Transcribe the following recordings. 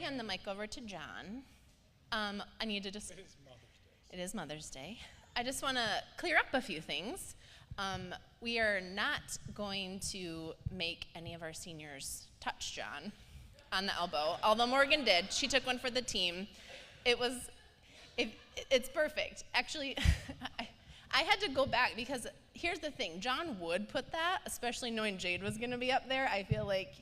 hand the mic over to John, I need to just... It is Mother's Day. It is Mother's Day. I just want to clear up a few things. We are not going to make any of our seniors touch John on the elbow, although Morgan did. She took one for the team. It's perfect. Actually, I had to go back because here's the thing. John would put that, especially knowing Jade was going to be up there. I feel like,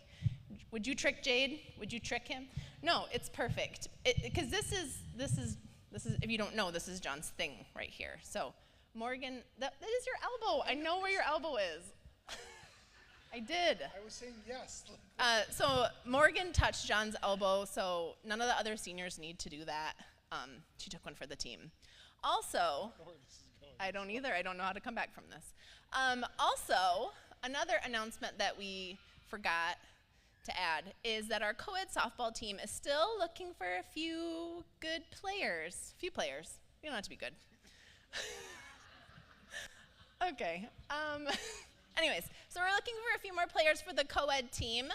would you trick Jade? Would you trick him? No, it's perfect. Because this is, if you don't know, this is John's thing right here. So, Morgan, that is your elbow. I know where your elbow is. I did. I was saying yes. So Morgan touched John's elbow, so none of the other seniors need to do that. She took one for the team. Also, I don't either. I don't know how to come back from this. Also, another announcement that we forgot to add is that our co-ed softball team is still looking for a few good players. You don't have to be good. Okay. Anyways, so we're looking for a few more players for the co-ed team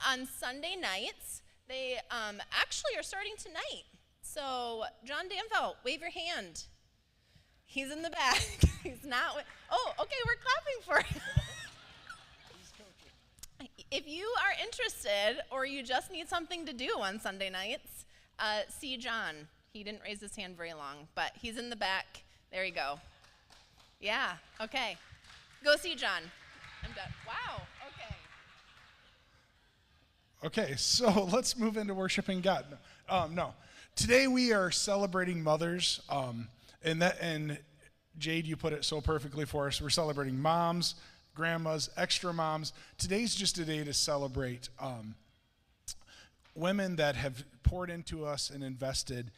on Sunday nights. They actually are starting tonight. So, John Danfeld, wave your hand. He's in the back. He's not. Oh, okay, we're clapping for him. If you are interested or you just need something to do on Sunday nights, see John. He didn't raise his hand very long, but he's in the back. There you go. Yeah, okay. Go see John. I'm done. Wow, okay. Okay, so let's move into worshiping God. No. Today we are celebrating mothers, and Jade, you put it so perfectly for us. We're celebrating moms, grandmas, extra moms. Today's just a day to celebrate women that have poured into us and invested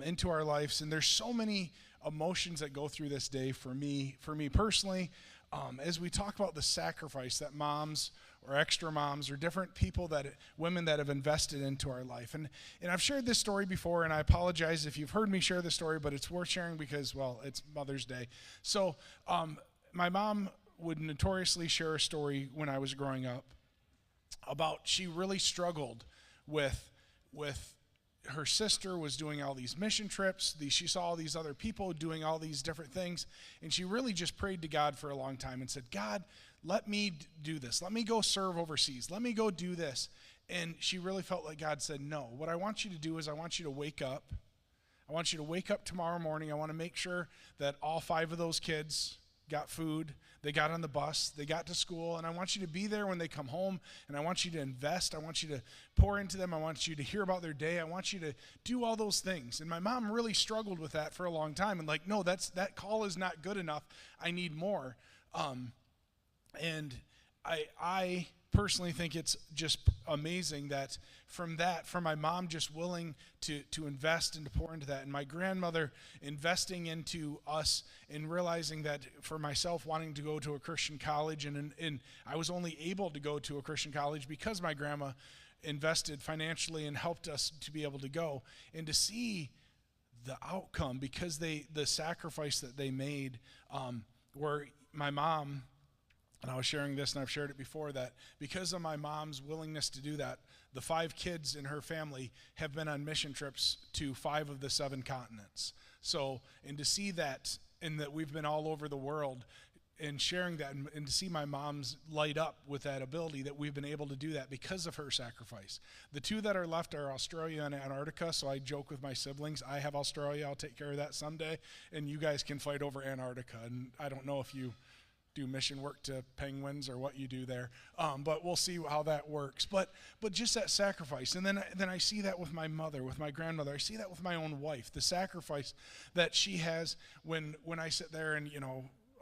into our lives. And there's so many emotions that go through this day for me personally. As we talk about the sacrifice that moms or extra moms or different women that have invested into our life. And I've shared this story before, and I apologize if you've heard me share this story, but it's worth sharing because, well, it's Mother's Day. So my mom would notoriously share a story when I was growing up about she really struggled with her sister was doing all these mission trips. She saw all these other people doing all these different things, and she really just prayed to God for a long time and said, God, let me do this. Let me go serve overseas. Let me go do this. And she really felt like God said, no. What I want you to do is I want you to wake up. I want you to wake up tomorrow morning. I want to make sure that all 5 of those kids got food. They got on the bus, they got to school, and I want you to be there when they come home, and I want you to invest. I want you to pour into them. I want you to hear about their day. I want you to do all those things. And my mom really struggled with that for a long time, and like, no, that call is not good enough. I need more. And I personally think it's just amazing that from my mom just willing to invest and to pour into that, and my grandmother investing into us and realizing that for myself wanting to go to a Christian college, and I was only able to go to a Christian college because my grandma invested financially and helped us to be able to go, and to see the outcome because the sacrifice that they made, where my mom, and I was sharing this, and I've shared it before, that because of my mom's willingness to do that, the 5 kids in her family have been on mission trips to 5 of the 7 continents. So, and to see that, and that we've been all over the world, and sharing that, and to see my mom's light up with that ability that we've been able to do that because of her sacrifice. The 2 that are left are Australia and Antarctica, so I joke with my siblings, I have Australia, I'll take care of that someday, and you guys can fight over Antarctica. And I don't know if you do mission work to penguins or what you do there, but we'll see how that works. But just that sacrifice, and then I see that with my mother, with my grandmother. I see that with my own wife, the sacrifice that she has when I sit there and,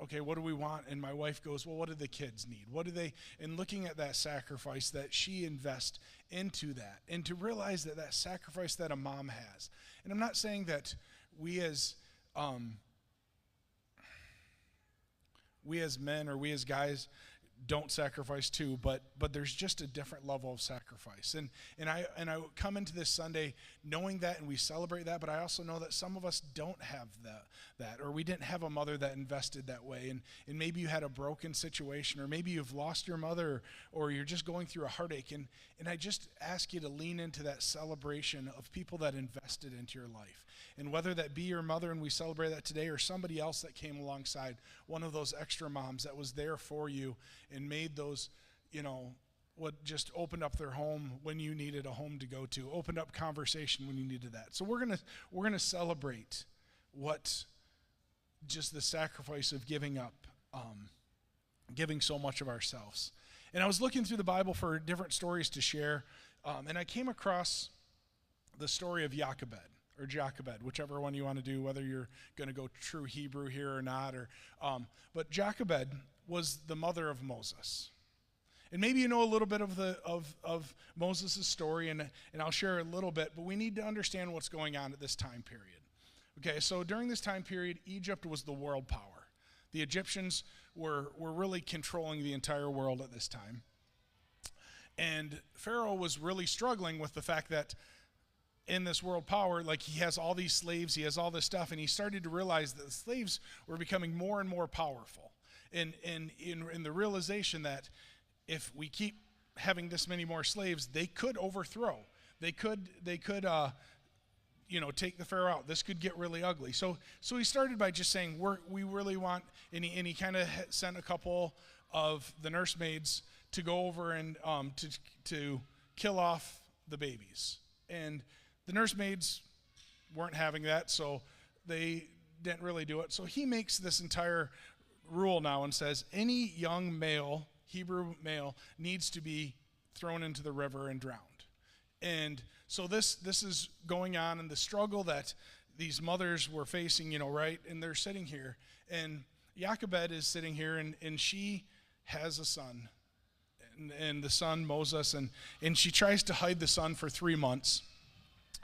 okay, what do we want? And my wife goes, well, what do the kids need? What do they? And looking at that sacrifice that she invests into that, and to realize that sacrifice that a mom has. And I'm not saying that we as men or we as guys don't sacrifice too, but there's just a different level of sacrifice. And I come into this Sunday knowing that, and we celebrate that, but I also know that some of us don't have that, or we didn't have a mother that invested that way, and maybe you had a broken situation, or maybe you've lost your mother, or you're just going through a heartache, and I just ask you to lean into that celebration of people that invested into your life. And whether that be your mother, and we celebrate that today, or somebody else that came alongside, one of those extra moms that was there for you and made those, what just opened up their home when you needed a home to go to, opened up conversation when you needed that. So we're gonna celebrate what just the sacrifice of giving up, giving so much of ourselves. And I was looking through the Bible for different stories to share, and I came across the story of Jochebed, or Jochebed, whichever one you want to do, whether you're going to go true Hebrew here or not. But Jochebed was the mother of Moses. And maybe you know a little bit of Moses' story, and I'll share a little bit, but we need to understand what's going on at this time period. Okay, so during this time period, Egypt was the world power. The Egyptians were really controlling the entire world at this time. And Pharaoh was really struggling with the fact that in this world power, like, he has all these slaves, he has all this stuff, and he started to realize that the slaves were becoming more and more powerful. And in the realization that if we keep having this many more slaves, they could overthrow. They could take the Pharaoh out. This could get really ugly. So he started by just saying, we really want, and he kind of sent a couple of the nursemaids to go over and to kill off the babies. And the nursemaids weren't having that, so they didn't really do it. So he makes this entire rule now and says any young male, Hebrew male, needs to be thrown into the river and drowned. And so this is going on, and the struggle that these mothers were facing, right? And they're sitting here, and Jochebed is sitting here, and she has a son, and the son, Moses, and she tries to hide the son for 3 months.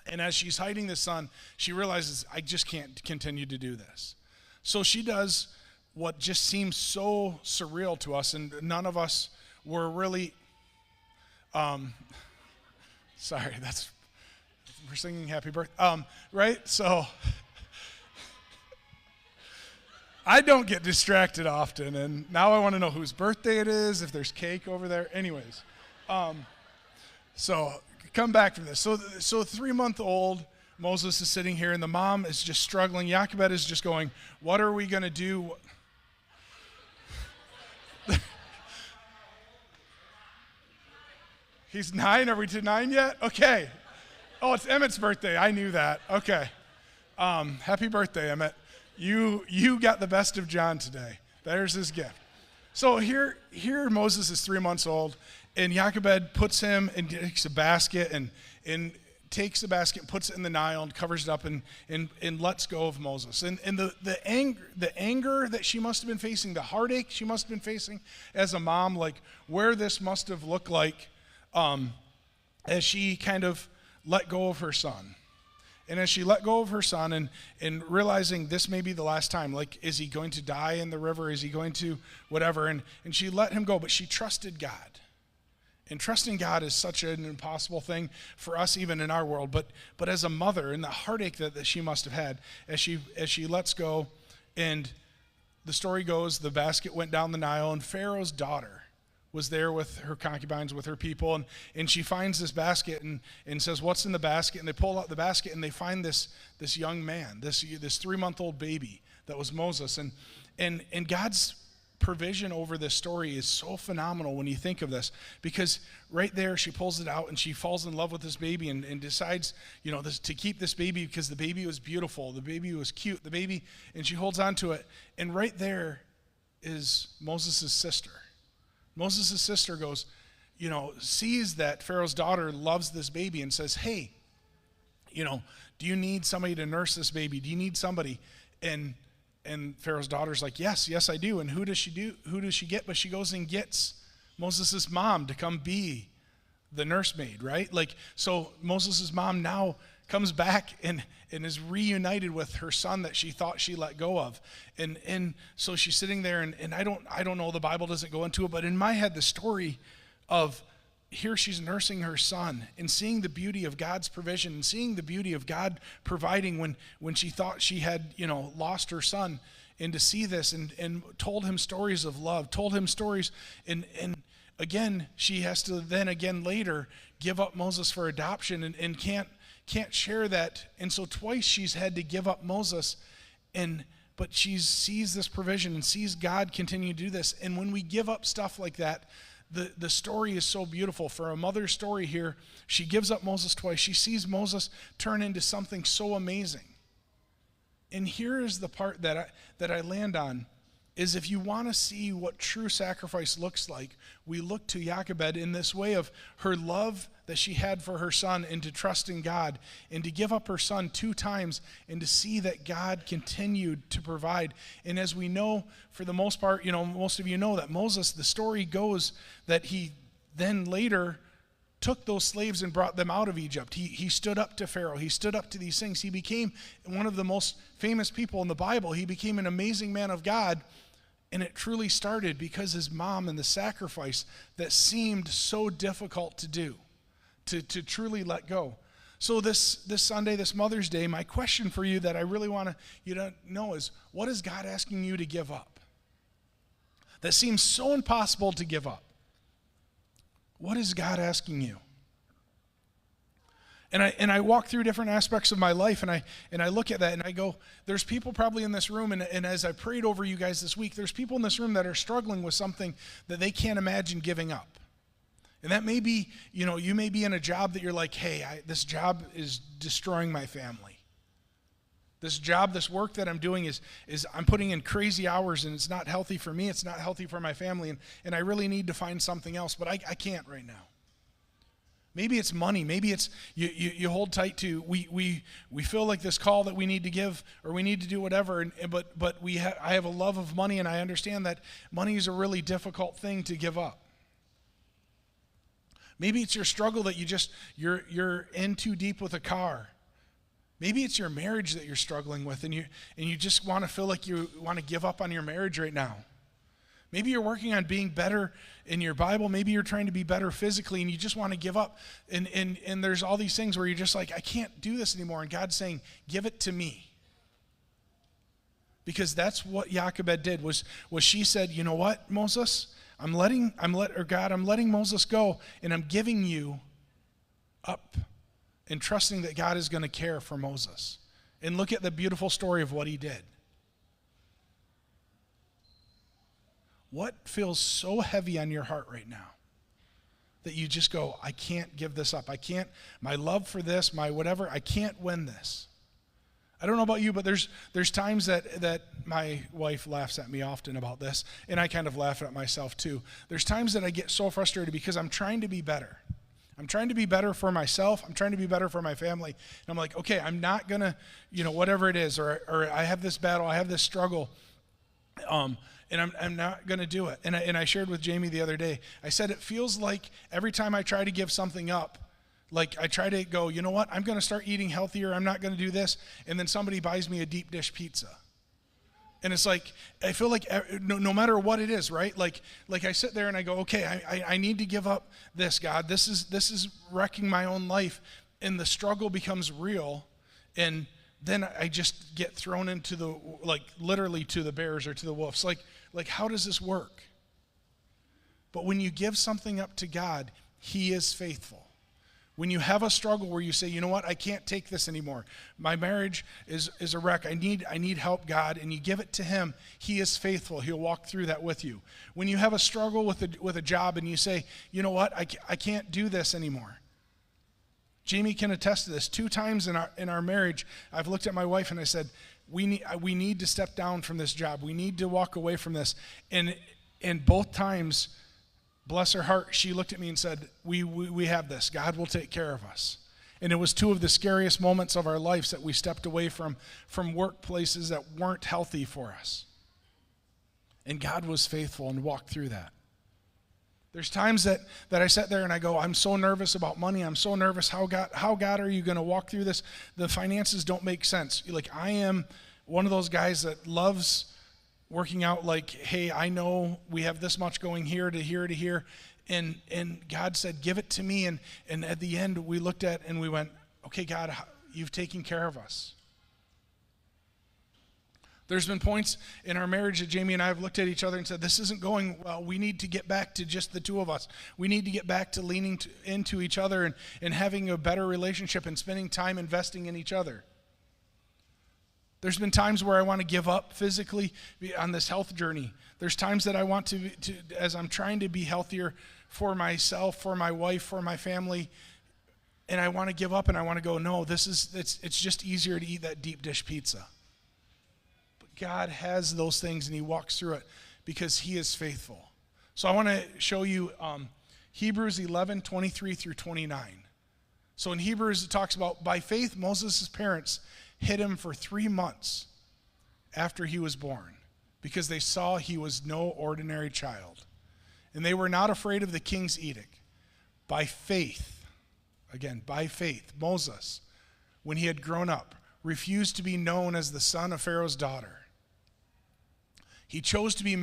And as she's hiding the son, she realizes, I just can't continue to do this. So she does what just seems so surreal to us, and none of us were really, sorry, we're singing happy birthday, right? So I don't get distracted often, and now I want to know whose birthday it is, if there's cake over there. Anyways, so come back from this. So 3-month-old Moses is sitting here, and the mom is just struggling. Jochebed is just going, what are we going to do? He's 9. Are we to 9 yet? Okay. Oh, it's Emmett's birthday. I knew that. Okay. Happy birthday, Emmett. You got the best of John today. There's his gift. So here Moses is 3 months old, and Jochebed puts him and takes a basket and takes the basket and puts it in the Nile and covers it up and lets go of Moses. And the anger that she must have been facing, the heartache she must have been facing as a mom, like where this must have looked like as she kind of let go of her son. And as she let go of her son and realizing this may be the last time, like, is he going to die in the river? Is he going to whatever? And she let him go, but she trusted God. And trusting God is such an impossible thing for us even in our world. But as a mother, and the heartache that she must have had as she lets go, and the story goes, the basket went down the Nile, and Pharaoh's daughter was there with her concubines, with her people, and she finds this basket and says, what's in the basket? And they pull out the basket, and they find this young man, this 3-month-old baby that was Moses. And God's provision over this story is so phenomenal when you think of this, because right there she pulls it out and she falls in love with this baby and decides, to keep this baby because the baby was beautiful, the baby was cute, and she holds on to it. And right there is Moses' sister. Moses' sister goes, sees that Pharaoh's daughter loves this baby and says, hey, do you need somebody to nurse this baby? Do you need somebody? And Pharaoh's daughter's like, yes, I do. And who does she get? But she goes and gets Moses' mom to come be the nursemaid, right? So Moses' mom now comes back and is reunited with her son that she thought she let go of. And so she's sitting there, and I don't know, the Bible doesn't go into it, but in my head, the story of here she's nursing her son and seeing the beauty of God's provision and seeing the beauty of God providing when she thought she had, lost her son, and to see this and told him stories of love, told him stories, and again, she has to then again later give up Moses for adoption and can't share that. And so twice she's had to give up Moses, but she sees this provision and sees God continue to do this. And when we give up stuff like that, the story is so beautiful. For a mother's story here, she gives up Moses twice. She sees Moses turn into something so amazing. And here is the part that I land on, is if you want to see what true sacrifice looks like, we look to Jochebed in this way of her love that she had for her son, and to trust in God, and to give up her son 2 times, and to see that God continued to provide. And as we know, for the most part, most of you know that Moses, the story goes that he then later took those slaves and brought them out of Egypt. He stood up to Pharaoh. He stood up to these things. He became one of the most famous people in the Bible. He became an amazing man of God. And it truly started because his mom and the sacrifice that seemed so difficult to do, to truly let go. So this Sunday, this Mother's Day, my question for you that I really want you to know is, what is God asking you to give up? That seems so impossible to give up. What is God asking you? And I walk through different aspects of my life, and I look at that, and I go, there's people probably in this room, and as I prayed over you guys this week, there's people in this room that are struggling with something that they can't imagine giving up. And that may be, you may be in a job that you're like, hey, this job is destroying my family. This job, this work that I'm doing is I'm putting in crazy hours, and it's not healthy for me, it's not healthy for my family, and I really need to find something else, but I can't right now. Maybe it's money. Maybe it's you hold tight to, we feel like this call that we need to give, or we need to do whatever, but I have a love of money, and I understand that money is a really difficult thing to give up. Maybe it's your struggle that you're in too deep with a car. Maybe it's your marriage that you're struggling with, and you just want to feel like you want to give up on your marriage right now. Maybe you're working on being better in your Bible. Maybe you're trying to be better physically, and you just want to give up. And there's all these things where you're just like, I can't do this anymore. And God's saying, give it to me. Because that's what Jochebed did, was she said, you know what, Moses? I'm letting Moses go, and I'm giving you up, and trusting that God is going to care for Moses. And look at the beautiful story of what he did. What feels so heavy on your heart right now that you just go, I can't give this up. I can't, my love for this, my whatever, I can't win this. I don't know about you, but there's times that my wife laughs at me often about this, and I kind of laugh at myself too. There's times that I get so frustrated because I'm trying to be better. I'm trying to be better for myself. I'm trying to be better for my family. And I'm like, okay, I'm not going to, whatever it is, or I have this battle, I have this struggle, and I'm not going to do it. And I shared with Jamie the other day, I said it feels like every time I try to give something up, like I try to go, you know what, I'm going to start eating healthier, I'm not going to do this, and then somebody buys me a deep dish pizza. And it's like, I feel like no matter what it is, right? Like I sit there and I go, okay, I need to give up this, God. This is wrecking my own life, and the struggle becomes real, and then I just get thrown into literally to the bears or to the wolves. Like how does this work? But when you give something up to God, He is faithful. When you have a struggle where you say, you know what, I can't take this anymore. My marriage is a wreck. I need help, God, and you give it to Him. He is faithful. He'll walk through that with you. When you have a struggle with a job and you say, you know what, I can't do this anymore. Jamie can attest to this. 2 times in our marriage, I've looked at my wife and I said, we need to step down from this job. We need to walk away from this. And both times, bless her heart, she looked at me and said, we have this. God will take care of us. And it was 2 of the scariest moments of our lives that we stepped away from workplaces that weren't healthy for us. And God was faithful and walked through that. There's times that I sat there and I go, I'm so nervous about money. I'm so nervous. How God are you going to walk through this? The finances don't make sense. Like, I am one of those guys that loves working out like, hey, I know we have this much going here to here to here. And God said, give it to me. And at the end, we looked at and we went, okay, God, you've taken care of us. There's been points in our marriage that Jamie and I have looked at each other and said, this isn't going well. We need to get back to just the two of us. We need to get back to leaning into each other and having a better relationship and spending time investing in each other. There's been times where I want to give up physically on this health journey. There's times that I want to as I'm trying to be healthier for myself, for my wife, for my family, and I want to give up and I want to go, no, it's just easier to eat that deep dish pizza. God has those things and he walks through it because he is faithful. So I want to show you Hebrews 11:23 through 29. So in Hebrews it talks about, by faith Moses' parents hid him for 3 months after he was born because they saw he was no ordinary child. And they were not afraid of the king's edict. By faith, again, by faith, Moses, when he had grown up, refused to be known as the son of Pharaoh's daughter. He chose to be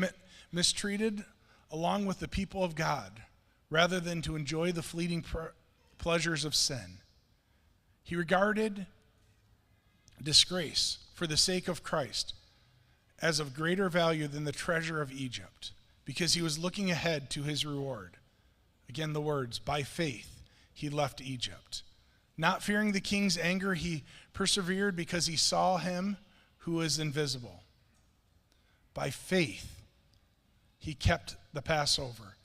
mistreated along with the people of God rather than to enjoy the fleeting pleasures of sin. He regarded disgrace for the sake of Christ as of greater value than the treasure of Egypt because he was looking ahead to his reward. Again, the words, by faith he left Egypt. Not fearing the king's anger, he persevered because he saw him who is invisible. By faith, he kept the Passover,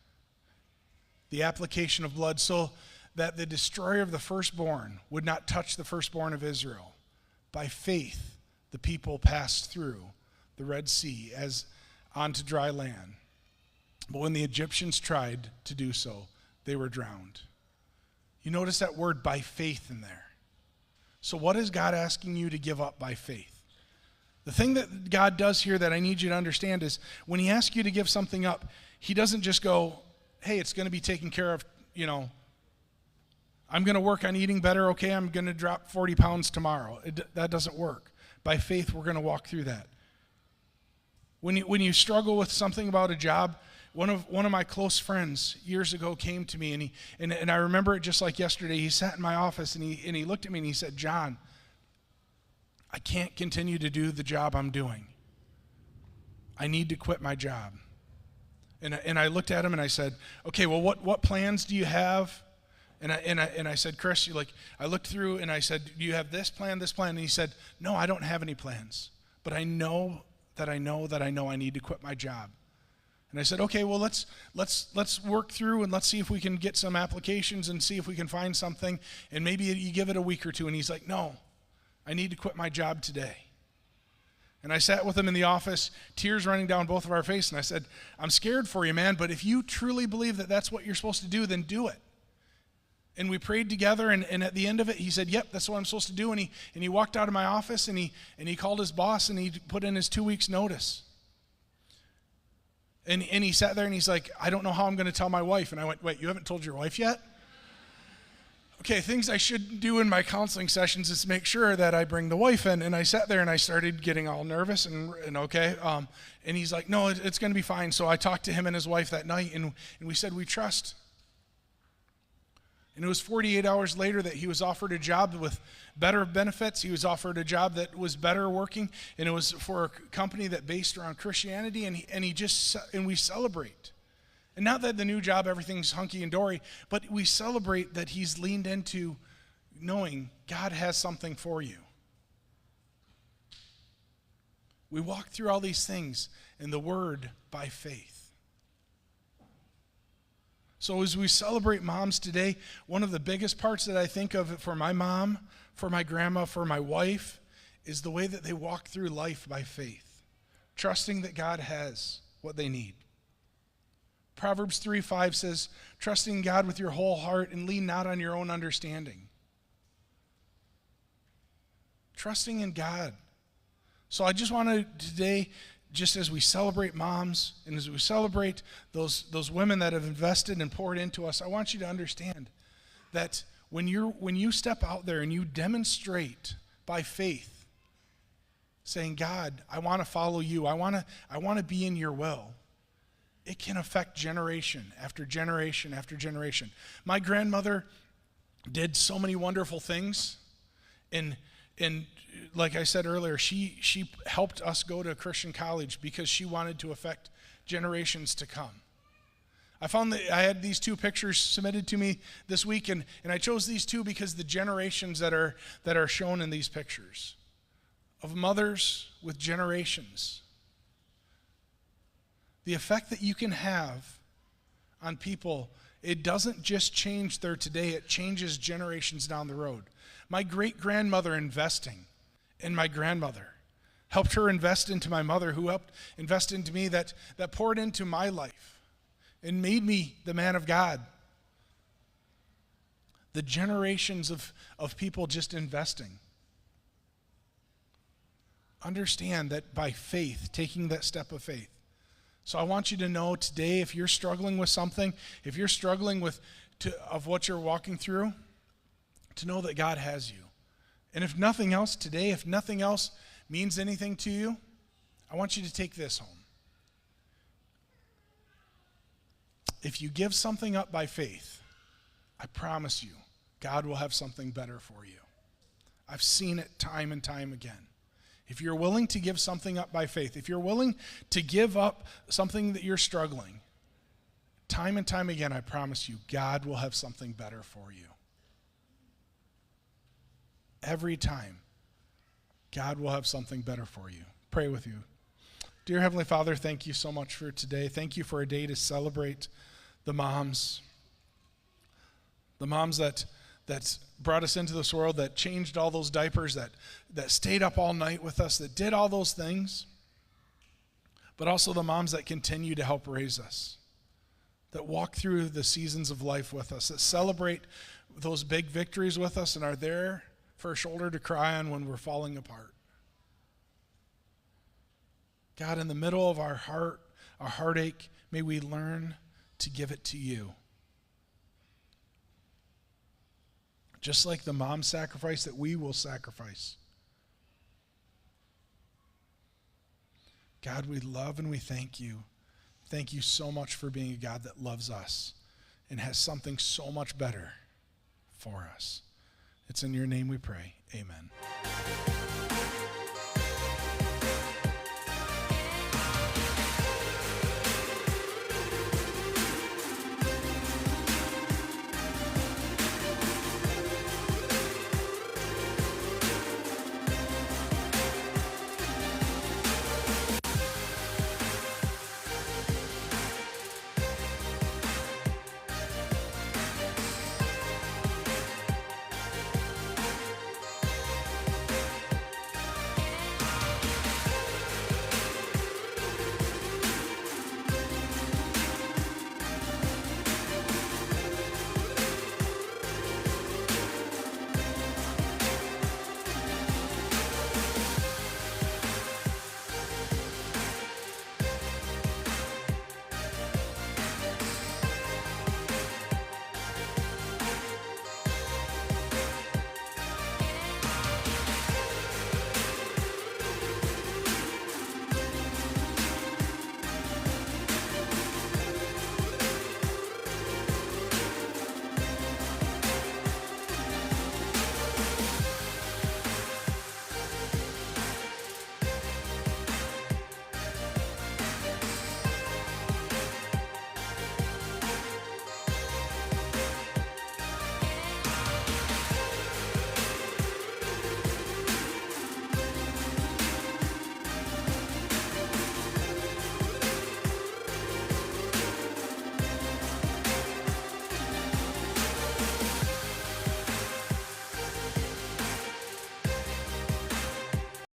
the application of blood, so that the destroyer of the firstborn would not touch the firstborn of Israel. By faith, the people passed through the Red Sea as onto dry land. But when the Egyptians tried to do so, they were drowned. You notice that word by faith in there. So what is God asking you to give up by faith? The thing that God does here that I need you to understand is when he asks you to give something up, he doesn't just go, hey, it's going to be taken care of, I'm going to work on eating better, okay, I'm going to drop 40 pounds tomorrow. That doesn't work. By faith, we're going to walk through that. When you struggle with something about a job, one of my close friends years ago came to me, and I remember it just like yesterday. He sat in my office, and he looked at me, and he said, John, I can't continue to do the job I'm doing. I need to quit my job. And I looked at him and I said, okay, well, what plans do you have? And I said, Chris, I looked through and I said, do you have this plan? And he said, no, I don't have any plans, but I know that I need to quit my job. And I said, okay, well, let's work through and let's see if we can get some applications and see if we can find something. And maybe you give it a week or two. And he's like, no, I need to quit my job today. And I sat with him in the office, tears running down both of our faces. And I said, I'm scared for you, man, but if you truly believe that that's what you're supposed to do, then do it. And we prayed together, and at the end of it, he said, yep, that's what I'm supposed to do. And he walked out of my office, and he called his boss, and he put in his 2 weeks' notice. And he sat there, and he's like, I don't know how I'm going to tell my wife. And I went, wait, you haven't told your wife yet? Okay, things I should do in my counseling sessions is make sure that I bring the wife in. And I sat there and I started getting all nervous and okay. And he's like, no, it's going to be fine. So I talked to him and his wife that night, and we said, we trust. And it was 48 hours later that he was offered a job with better benefits. He was offered a job that was better working, and it was for a company that based around Christianity, and we celebrate. And not that the new job, everything's hunky and dory, but we celebrate that he's leaned into knowing God has something for you. We walk through all these things in the Word by faith. So as we celebrate moms today, one of the biggest parts that I think of for my mom, for my grandma, for my wife, is the way that they walk through life by faith, trusting that God has what they need. Proverbs 3:5 says, trusting God with your whole heart and lean not on your own understanding. Trusting in God. So I just want to today just as we celebrate moms and as we celebrate those women that have invested and poured into us, I want you to understand that when you step out there and you demonstrate by faith, saying, God, I want to follow you. I want to be in your will. It can affect generation after generation after generation. My grandmother did so many wonderful things, and like I said earlier, she helped us go to a Christian college because she wanted to affect generations to come. I found that I had these two pictures submitted to me this week, and I chose these two because the generations that are shown in these pictures of mothers with generations. The effect that you can have on people, it doesn't just change their today, it changes generations down the road. My great-grandmother investing in my grandmother helped her invest into my mother, who helped invest into me, that poured into my life and made me the man of God. The generations of people just investing. Understand that by faith, taking that step of faith. So I want you to know today, if you're struggling with something, if you're struggling of what you're walking through, to know that God has you. And if nothing else today, if nothing else means anything to you, I want you to take this home. If you give something up by faith, I promise you, God will have something better for you. I've seen it time and time again. If you're willing to give something up by faith, if you're willing to give up something that you're struggling, time and time again, I promise you, God will have something better for you. Every time, God will have something better for you. Pray with you. Dear Heavenly Father, thank you so much for today. Thank you for a day to celebrate the moms that brought us into this world, that changed all those diapers, that stayed up all night with us, that did all those things, but also the moms that continue to help raise us, that walk through the seasons of life with us, that celebrate those big victories with us and are there for a shoulder to cry on when we're falling apart. God, in the middle of our heartache, may we learn to give it to you. Just like the mom sacrifice, that we will sacrifice. God, we love and we thank you. Thank you so much for being a God that loves us and has something so much better for us. It's in your name we pray. Amen.